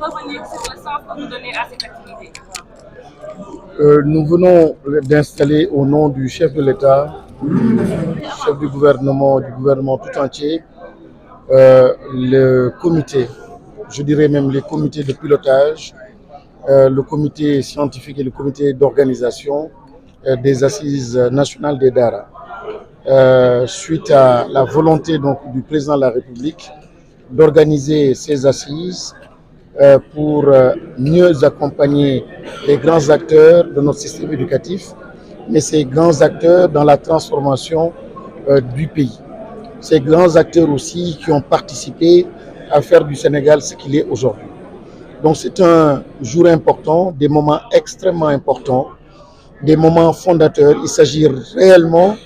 Revenir sur le sens que vous donnez à cette activité. Nous venons d'installer au nom du chef de l'État, chef du gouvernement tout entier, le comité, je dirais même les comités de pilotage, le comité scientifique et le comité d'organisation des assises nationales des Dara. Suite à la volonté donc, du président de la République d'organiser ces assises pour mieux accompagner les grands acteurs de notre système éducatif, mais ces grands acteurs dans la transformation du pays. Ces grands acteurs aussi qui ont participé à faire du Sénégal ce qu'il est aujourd'hui. Donc c'est un jour important, des moments extrêmement importants, des moments fondateurs. Il s'agit réellement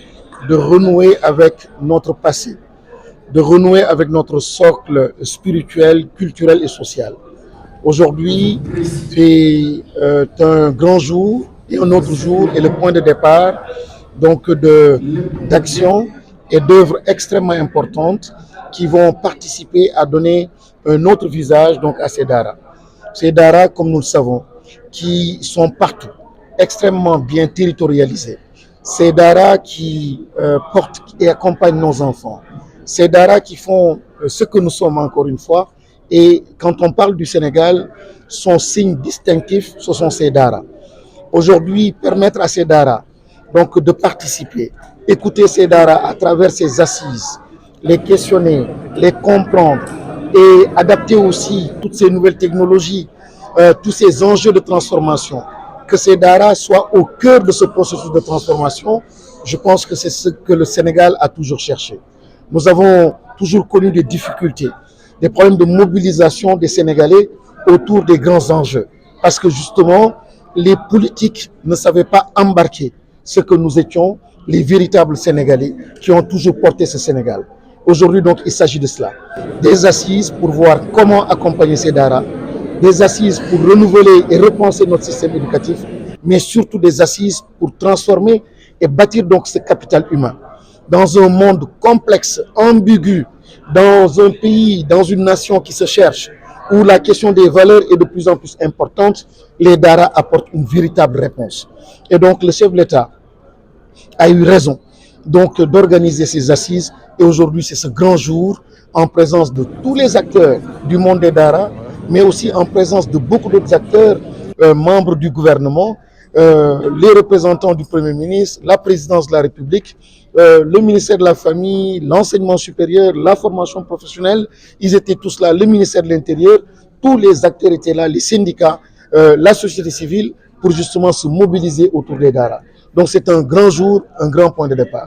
de renouer avec notre passé, de renouer avec notre socle spirituel, culturel et social. Aujourd'hui, c'est un grand jour et un autre jour est le point de départ donc d'action et d'œuvres extrêmement importantes qui vont participer à donner un autre visage donc à ces daras. Ces daras, comme nous le savons, qui sont partout, extrêmement bien territorialisés. Ces daras qui portent et accompagnent nos enfants. Ces daras qui font ce que nous sommes encore une fois. Et quand on parle du Sénégal, son signe distinctif, ce sont ces daras. Aujourd'hui, permettre à ces daras donc, de participer, écouter ces daras à travers ces assises, les questionner, les comprendre et adapter aussi toutes ces nouvelles technologies, tous ces enjeux de transformation, que ces daras soient au cœur de ce processus de transformation, je pense que c'est ce que le Sénégal a toujours cherché. Nous avons toujours connu des difficultés, des problèmes de mobilisation des Sénégalais autour des grands enjeux. Parce que justement, les politiques ne savaient pas embarquer ce que nous étions, les véritables Sénégalais qui ont toujours porté ce Sénégal. Aujourd'hui, donc, il s'agit de cela. Des assises pour voir comment accompagner ces daras, des assises pour renouveler et repenser notre système éducatif, mais surtout des assises pour transformer et bâtir donc ce capital humain. Dans un monde complexe, ambigu, dans un pays, dans une nation qui se cherche, où la question des valeurs est de plus en plus importante, les daras apportent une véritable réponse. Et donc le chef de l'État a eu raison donc d'organiser ces assises. Et aujourd'hui, c'est ce grand jour en présence de tous les acteurs du monde des daras, mais aussi en présence de beaucoup d'autres acteurs, membres du gouvernement, les représentants du Premier ministre, la présidence de la République, le ministère de la Famille, l'enseignement supérieur, la formation professionnelle, ils étaient tous là, le ministère de l'Intérieur, tous les acteurs étaient là, les syndicats, la société civile, pour justement se mobiliser autour des daras. Donc c'est un grand jour, un grand point de départ.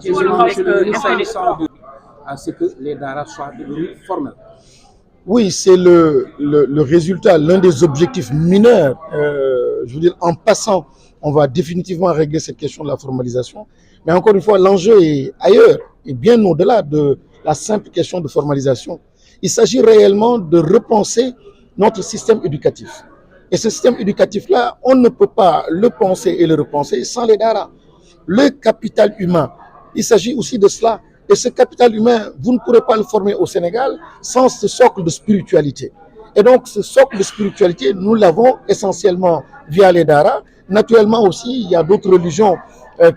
À ce que les daras soient devenus formels. Oui, c'est le résultat, l'un des objectifs mineurs. Je veux dire, en passant, on va définitivement régler cette question de la formalisation. Mais encore une fois, l'enjeu est ailleurs et bien au-delà de la simple question de formalisation. Il s'agit réellement de repenser notre système éducatif. Et ce système éducatif-là, on ne peut pas le penser et le repenser sans les daras. Le capital humain, il s'agit aussi de cela. Et ce capital humain, vous ne pourrez pas le former au Sénégal sans ce socle de spiritualité. Et donc, ce socle de spiritualité, nous l'avons essentiellement via les daras. Naturellement aussi, il y a d'autres religions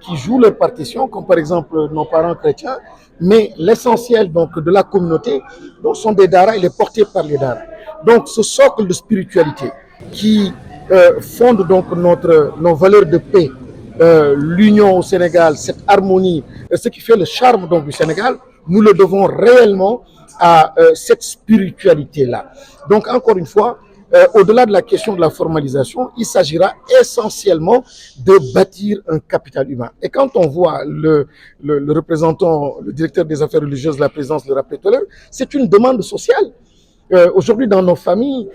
qui jouent leur partition, comme par exemple nos parents chrétiens. Mais l'essentiel donc de la communauté donc, sont des daras, il est porté par les daras. Donc, ce socle de spiritualité qui fonde donc nos valeurs de paix, l'union au Sénégal, cette harmonie, ce qui fait le charme donc, du Sénégal, nous le devons réellement à cette spiritualité-là. Donc, encore une fois, au-delà de la question de la formalisation, il s'agira essentiellement de bâtir un capital humain. Et quand on voit le représentant, le directeur des affaires religieuses de la présidence le rappeler tout à l'heure, c'est une demande sociale. Aujourd'hui, dans nos familles,